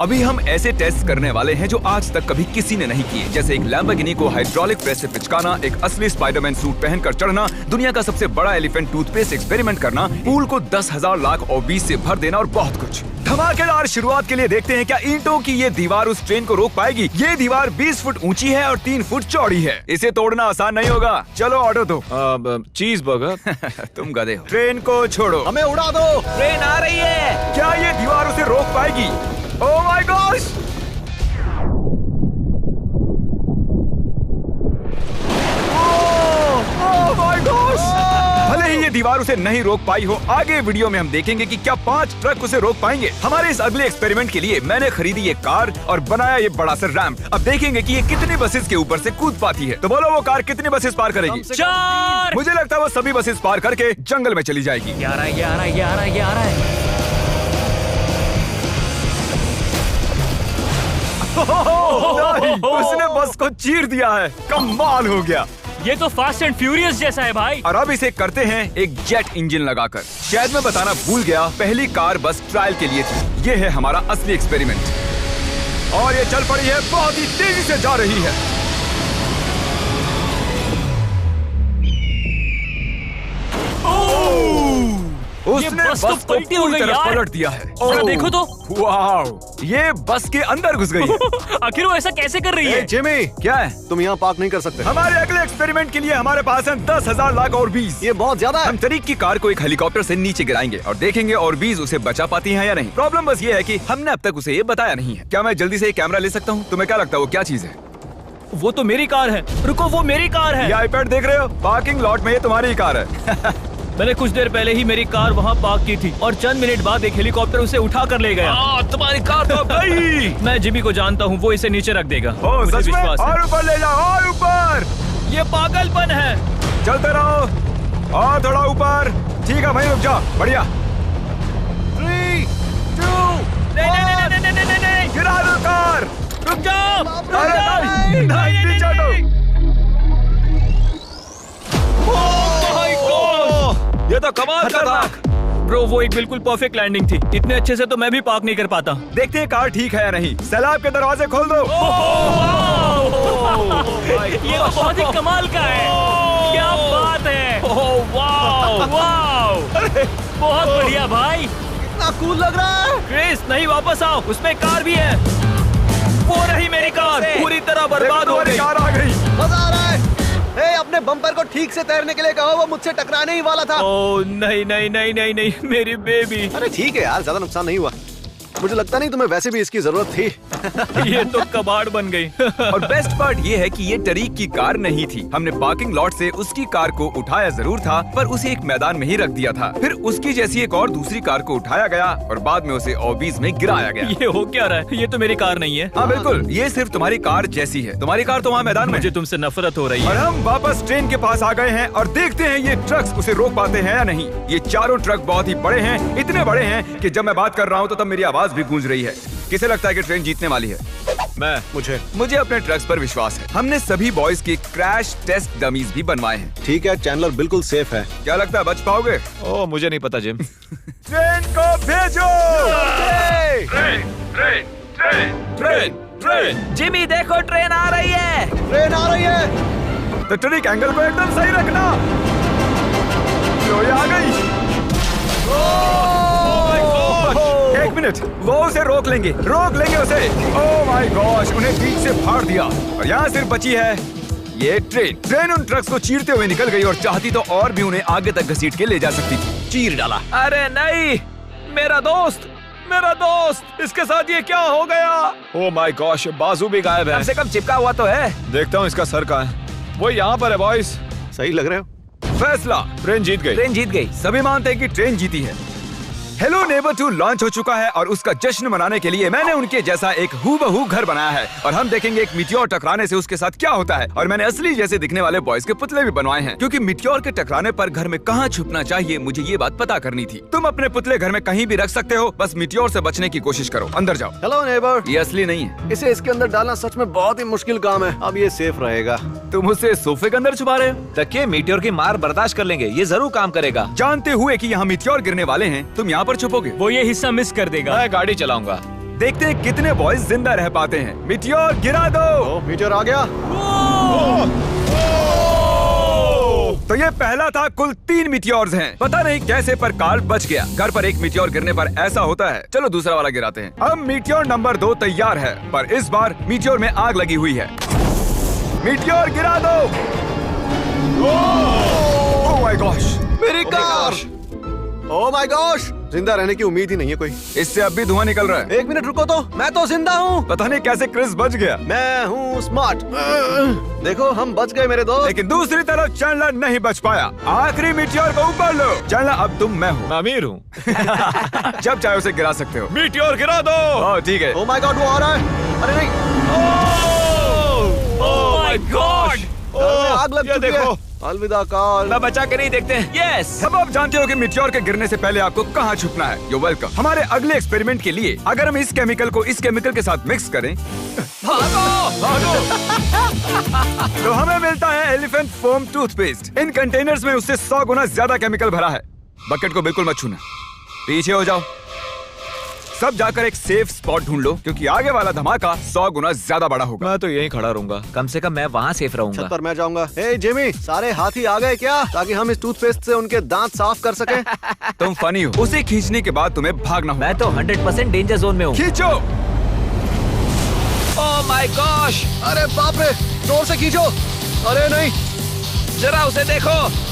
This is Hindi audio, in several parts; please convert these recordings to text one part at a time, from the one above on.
अभी हम ऐसे टेस्ट करने वाले हैं जो आज तक कभी किसी ने नहीं किए, जैसे एक लैम्बोर्गिनी को हाइड्रोलिक प्रेस से पिचकाना, एक असली स्पाइडरमैन सूट पहनकर चढ़ना, दुनिया का सबसे बड़ा एलिफेंट टूथपेस्ट एक्सपेरिमेंट करना, पूल को 10,000 लाख ओबीज से भर देना और बहुत कुछ। धमाकेदार शुरुआत के लिए देखते हैं क्या ईंटों की ये दीवार उस ट्रेन को रोक पाएगी। ये दीवार 20 फुट ऊंची है और 3 फुट चौड़ी है। इसे तोड़ना आसान नहीं होगा। चलो ऑर्डर दो। चीज बर्गर। तुम गधे हो। ट्रेन को छोड़ो, हमें उड़ा दो। ट्रेन आ रही है। क्या ये दीवार उसे रोक पाएगी? ओह my gosh! Oh my gosh! भले ही ये दीवार उसे नहीं रोक पाई हो, आगे वीडियो में हम देखेंगे कि क्या 5 ट्रक उसे रोक पाएंगे। हमारे इस अगले एक्सपेरिमेंट के लिए मैंने खरीदी ये कार और बनाया ये बड़ा सा रैंप। अब देखेंगे कि ये कितनी बसेस के ऊपर से कूद पाती है। तो बोलो वो कार कितनी बसेस पार करेगी? 4। मुझे लगता है वो सभी बसेस पार करके जंगल में चली जाएगी। 11। उसने बस को चीर दिया है। कमाल हो गया। ये तो फास्ट एंड फ्यूरियस जैसा है भाई। और अब इसे करते हैं एक जेट इंजन लगाकर। शायद मैं बताना भूल गया, पहली कार बस ट्रायल के लिए थी। ये है हमारा असली एक्सपेरिमेंट और ये चल पड़ी है, बहुत ही तेजी से जा रही है। उसने बस तो बस को पलटी हो पूरी गई तरह यार। पलट दिया है। जरा देखो तो। वाह, ये बस के अंदर घुस गई है। आखिर वो ऐसा कैसे कर रही है? जिमी, क्या है? तुम यहाँ पार्क नहीं कर सकते। हमारे अगले एक्सपेरिमेंट के लिए हमारे पास है 10,000 लाख और 20। ये बहुत ज्यादा है। हम तरीक की कार को एक हेलीकॉप्टर से नीचे गिराएंगे और देखेंगे और 20 उसे बचा पाती हैं या नहीं। प्रॉब्लम बस ये है कि हमने अब तक उसे ये बताया नहीं है। क्या मैं जल्दी से एक कैमरा ले सकता हूँ? तुम्हें क्या लगता है वो क्या चीज है? वो तो मेरी कार है। रुको, वो मेरी कार है। ये आईपैड देख रहे हो? पार्किंग लॉट में ये तुम्हारी कार है। मैंने कुछ देर पहले ही मेरी कार वहाँ पार्क की थी और चंद मिनट बाद एक हेलीकॉप्टर उसे उठा कर ले गया। तुम्हारी कार तो गई। मैं जिमी को जानता हूँ, वो इसे नीचे रख देगा। ओ, मुझे सच में? विश्वास है। और ऊपर ले जाओ, और ऊपर। ये पागलपन है। चलते रहो और थोड़ा ऊपर। ठीक है भाई, रुक जाओ। बढ़िया। 3, 2, नहीं। गिरा दो कार। रुक जाओ। अरे नहीं, नीचे हटो। ये तो कमाल का था। ब्रो, वो एक बिल्कुल परफेक्ट लैंडिंग थी। इतने अच्छे से तो मैं भी पार्क नहीं कर पाता। देखते हैं कार ठीक है या नहीं। सैलाब के दरवाजे खोल दो। ये तो बहुत ही कमाल का है। क्या बात है। वाव, बहुत बढ़िया भाई। इतना कूल लग रहा है। क्रिस, नहीं, वापस आओ, उसमें कार भी है। वो रही मेरी कार, पूरी तरह बर्बाद हो गई। कार आ गई। मजा आ रहा है। अपने बम्पर को ठीक से तैरने के लिए कहो, वो मुझसे टकराने ही वाला था। ओह नहीं, मेरी बेबी। अरे ठीक है यार, ज्यादा नुकसान नहीं हुआ। मुझे लगता नहीं तुम्हें वैसे भी इसकी जरूरत थी। ये तो कबाड़ बन गई। और बेस्ट पार्ट ये है कि ये टरीक की कार नहीं थी। हमने पार्किंग लॉट से उसकी कार को उठाया जरूर था, पर उसे एक मैदान में ही रख दिया था। फिर उसकी जैसी एक और दूसरी कार को उठाया गया और बाद में उसे ओबीज में गिराया गया। ये हो क्या रहा है? ये तो मेरी कार नहीं है। हाँ बिल्कुल, ये सिर्फ तुम्हारी कार जैसी है। तुम्हारी कार तो वहाँ मैदान में। मुझे तुमसे नफरत हो रही और है। हम वापस ट्रेन के पास आ गए हैं और देखते हैं ये ट्रक्स उसे रोक पाते हैं या नहीं। ये चारों ट्रक बहुत ही बड़े हैं, इतने बड़े हैं कि जब मैं बात कर रहा हूँ तो तब मेरी आवाज भी गूंज रही है। किसे लगता है कि ट्रेन जीतने वाली है? मुझे अपने ट्रक्स पर विश्वास है। हमने सभी बॉयज के क्रैश टेस्ट डमीज भी बनवाए हैं। ठीक है, चैंडलर बिल्कुल सेफ है। क्या लगता है, बच पाओगे? ओह, मुझे नहीं पता जिम। ट्रेन को भेजो। ट्रेन। जिमी देखो, ट्रेन आ रही है। ट्रेन आ रही है। तो ट्रिक एंगल को एकदम सही रखना। लो, ये आ गई। एक मिनट, वो उसे रोक लेंगे उसे। ओह माय गॉश, उन्हें बीच से फाड़ दिया और यहाँ सिर्फ बची है ये ट्रेन उन ट्रक्स को चीरते हुए निकल गई और चाहती तो और भी उन्हें आगे तक घसीट के ले जा सकती थी। चीर डाला। अरे नहीं, मेरा दोस्त, इसके साथ ये क्या हो गया? ओह माय गॉश, बाजू भी गायब है। कम से कम चिपका हुआ तो है। देखता हूँ इसका सर कहाँ है। वो यहाँ पर है बॉयज। सही लग रहे हो। फैसला, ट्रेन जीत गई। सभी मानते हैं कि ट्रेन जीती है। हेलो नेबर 2 लॉन्च हो चुका है और उसका जश्न मनाने के लिए मैंने उनके जैसा एक हूबहू घर बनाया है और हम देखेंगे एक मिट्योर टकराने से उसके साथ क्या होता है। और मैंने असली जैसे दिखने वाले बॉयज के पुतले भी बनवाए हैं, क्योंकि मिट्योर के टकराने पर घर में कहाँ छुपना चाहिए मुझे ये बात पता करनी थी। तुम अपने पुतले घर में कहीं भी रख सकते हो, बस मिट्योर से बचने की कोशिश करो। अंदर जाओ। Hello neighbour. ये असली नहीं है। इसे इसके अंदर डालना सच में बहुत ही मुश्किल काम है। अब ये सेफ रहेगा। तुम उसे सोफे के अंदर छुपा रहे हो? तकिए मीटियोर की मार बर्दाश्त कर लेंगे, ये जरूर काम करेगा। जानते हुए कि यहाँ मिट्योर गिरने वाले हैं, तुम यहाँ पर छुपोगे? वो ये हिस्सा मिस कर देगा। मैं गाड़ी चलाऊंगा। देखते हैं कितने बॉयज जिंदा रह पाते हैं। मीटियोर गिरा दो। मीटियोर आ गया। तो ये पहला था। कुल 3 मीटियोर्स हैं। पता नहीं कैसे पर कार्ल बच गया। घर पर एक मीटियोर गिरने पर ऐसा होता है। चलो दूसरा वाला गिराते हैं। अब मीटियोर नंबर 2 तैयार है, पर इस बार मीटियोर में आग लगी हुई है। मीटियोर गिरा दो। ओह माय गॉश, मेरी कार। ओह माय गॉश, जिंदा रहने की उम्मीद ही नहीं है कोई। इससे अब भी धुआं निकल रहा है। 1 मिनट रुको तो, मैं तो जिंदा हूँ। पता नहीं कैसे क्रिस बच गया। मैं हूँ स्मार्ट। देखो हम बच गए मेरे दोस्त। लेकिन दूसरी तरफ चैंडलर नहीं बच पाया। आखिरी मीटियोर को ऊपर लो। चैंडलर अब तुम मैं हूँ। मैं अमीर हूँ। जब चाहे उसे गिरा सकते हो। मीटियोर गिरा दो। ओह ठीक है। ओह माय गॉड, वो आ रहा है। अरे नहीं, ओह माय गॉड, आग लग ये चुकी देखो। है। अलविदा कार्ल। मैं बचा के नहीं देखते हैं। यस। अब आप जानते हो कि मीटियोर के गिरने से पहले आपको कहाँ छुपना है। You welcome. हमारे अगले एक्सपेरिमेंट के लिए अगर हम इस केमिकल को इस केमिकल के साथ मिक्स करें तो हमें मिलता है एलिफेंट फोम टूथपेस्ट। इन कंटेनर्स में उससे 100 गुना ज्यादा केमिकल भरा है। बकेट को बिल्कुल मत छूना। पीछे हो जाओ। सब जाकर एक सेफ स्पॉट ढूंढ लो, क्योंकि आगे वाला धमाका 100 गुना ज्यादा बड़ा होगा। मैं तो यहीं खड़ा रहूंगा। कम से कम मैं वहाँ सेफ रहूंगा। छत पर मैं जाऊंगा। हे जिमी, सारे हाथी आ गए क्या, ताकि हम इस टूथपेस्ट से उनके दांत साफ कर सकें? तुम फनी हो। उसे खींचने के बाद तुम्हें भागना होगा। मैं तो 100% डेंजर जोन में हूँ। खींचो। ओह माय गॉश, अरे बाप रे, जोर से खींचो। अरे नहीं, जरा उसे देखो,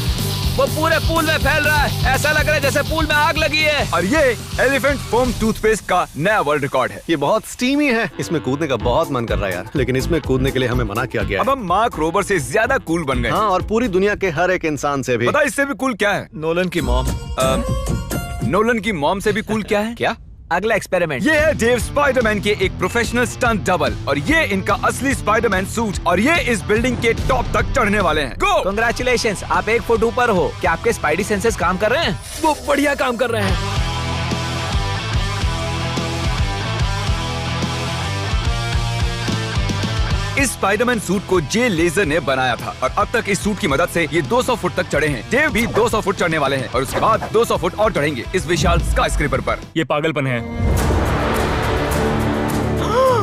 वो पूरे पूल में फैल रहा है। ऐसा लग रहा है जैसे पूल में आग लगी है। और ये एलिफेंट फोम टूथपेस्ट का नया वर्ल्ड रिकॉर्ड है। ये बहुत स्टीमी है। इसमें कूदने का बहुत मन कर रहा है यार, लेकिन इसमें कूदने के लिए हमें मना किया गया अब है। हम मार्क रोबर से ज्यादा कूल बन गए। हाँ, और पूरी दुनिया के हर एक इंसान से भी। पता है इससे भी कूल क्या है? नोलन की मॉम। नोलन की मॉम से भी कूल क्या है? क्या? अगला एक्सपेरिमेंट। ये है डेव स्पाइडरमैन के एक प्रोफेशनल स्टंट डबल, और ये इनका असली स्पाइडरमैन सूट, और ये इस बिल्डिंग के टॉप तक चढ़ने वाले हैं। गो! कांग्रेचुलेशंस, आप 1 फुट ऊपर हो। क्या आपके स्पाइडी सेंसेस काम कर रहे हैं? वो बढ़िया काम कर रहे हैं। इस स्पाइडरमैन सूट को जे लेजर ने बनाया था, और अब तक इस सूट की मदद से ये 200 फुट तक चढ़े हैं। डेव भी 200 फुट चढ़ने वाले हैं, और उसके बाद 200 फुट और चढ़ेंगे इस विशाल स्काईस्क्रेपर पर। ये पागलपन है।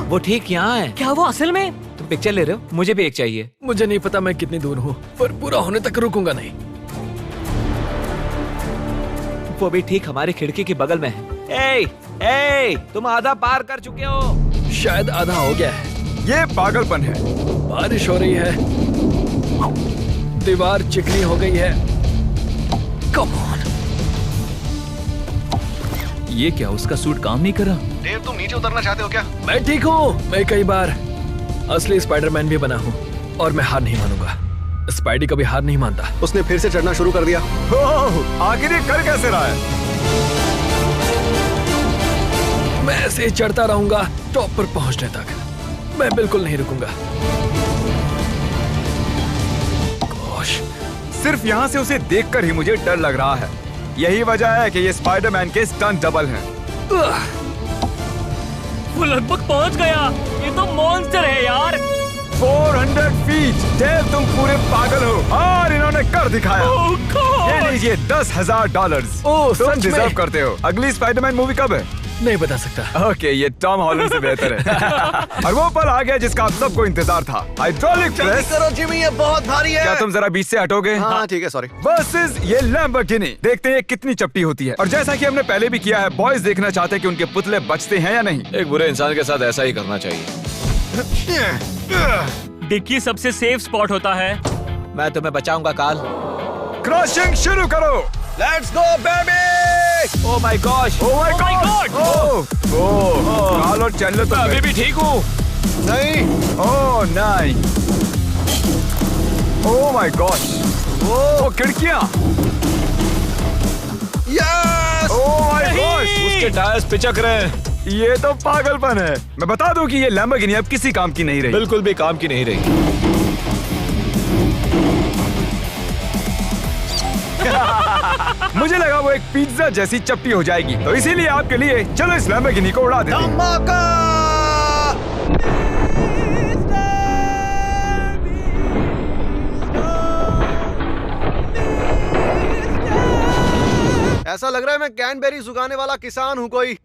वो ठीक यहाँ है। क्या वो असल में? तुम पिक्चर ले रहे हो? मुझे भी एक चाहिए। मुझे नहीं पता मैं कितनी दूर हूँ, पर पूरा होने तक रुकूंगा नहीं। वो भी ठीक हमारी खिड़की के बगल में है। ए, तुम आधा पार कर चुके हो। शायद आधा हो गया है। ये पागलपन है। बारिश हो रही है, दीवार चिकनी हो गई है। Come on. ये क्या, उसका सूट काम नहीं कर रहा? देव, तुम नीचे उतरना चाहते हो क्या? मैं ठीक हूँ। मैं कई बार असली स्पाइडरमैन भी बना हूँ, और मैं हार नहीं मानूंगा। स्पाइडी कभी हार नहीं मानता। उसने फिर से चढ़ना शुरू कर दिया। ओह, आखिर ये कर कैसे रहा है? मैं ऐसे ही चढ़ता रहूंगा टॉप पर पहुंचने तक। मैं बिल्कुल नहीं रुकूंगा। गोश, सिर्फ यहाँ से उसे देखकर ही मुझे डर लग रहा है। यही वजह है कि ये स्पाइडरमैन के स्टंट डबल हैं। वो लगभग पहुंच गया। ये तो मॉन्स्टर है यार। 400 फीट। डेव, तुम पूरे पागल हो, और इन्होंने कर दिखाया। ओह गॉड। ये लीजिए $10,000। ओह, तुम सच में? डिजर्व करते हो। अगली स्पाइडरमैन मूवी कब है? नहीं बता सकता। ओके, ये टॉम हॉलैंड से बेहतर है। और वो पल आ गया जिसका आप सबको इंतजार था। हाइड्रोलिक जल्दी प्रेस। करो जिमी, ये बहुत भारी है। क्या तुम जरा बीच से हटोगे? हाँ ठीक है, सॉरी। वर्सेस ये लैम्बोर्गिनी। देखते हैं कितनी चपटी होती है। और जैसा कि हमने पहले भी किया है, बॉयज देखना चाहते हैं कि उनके पुतले बचते हैं या नहीं। एक बुरे इंसान के साथ ऐसा ही करना चाहिए। डिक्की सबसे सेफ स्पॉट होता है। मैं तुम्हें बचाऊंगा कार्ल। क्रशिंग शुरू करो। Let's go baby. Oh my gosh, oh my Oh my God. God! Oh, Carl और चैंडलर तो अभी भी ठीक हूँ। नहीं, ओह नहीं। ओह माय गॉश। ओह, खिड़कियां। यस। Oh my gosh. उसके टायर्स पिचक रहे हैं। ये तो पागलपन है। मैं बता दूं कि ये लैम्बोर्गिनी अब किसी काम की नहीं रही। बिल्कुल भी काम की नहीं रही। मुझे लगा वो एक पिज्जा जैसी चपटी हो जाएगी, तो इसीलिए आपके लिए चलो इस लैम्बोर्गिनी को उड़ा देते हैं। धमाका। ऐसा लग रहा है मैं कैनबेरी उगाने वाला किसान हूँ कोई।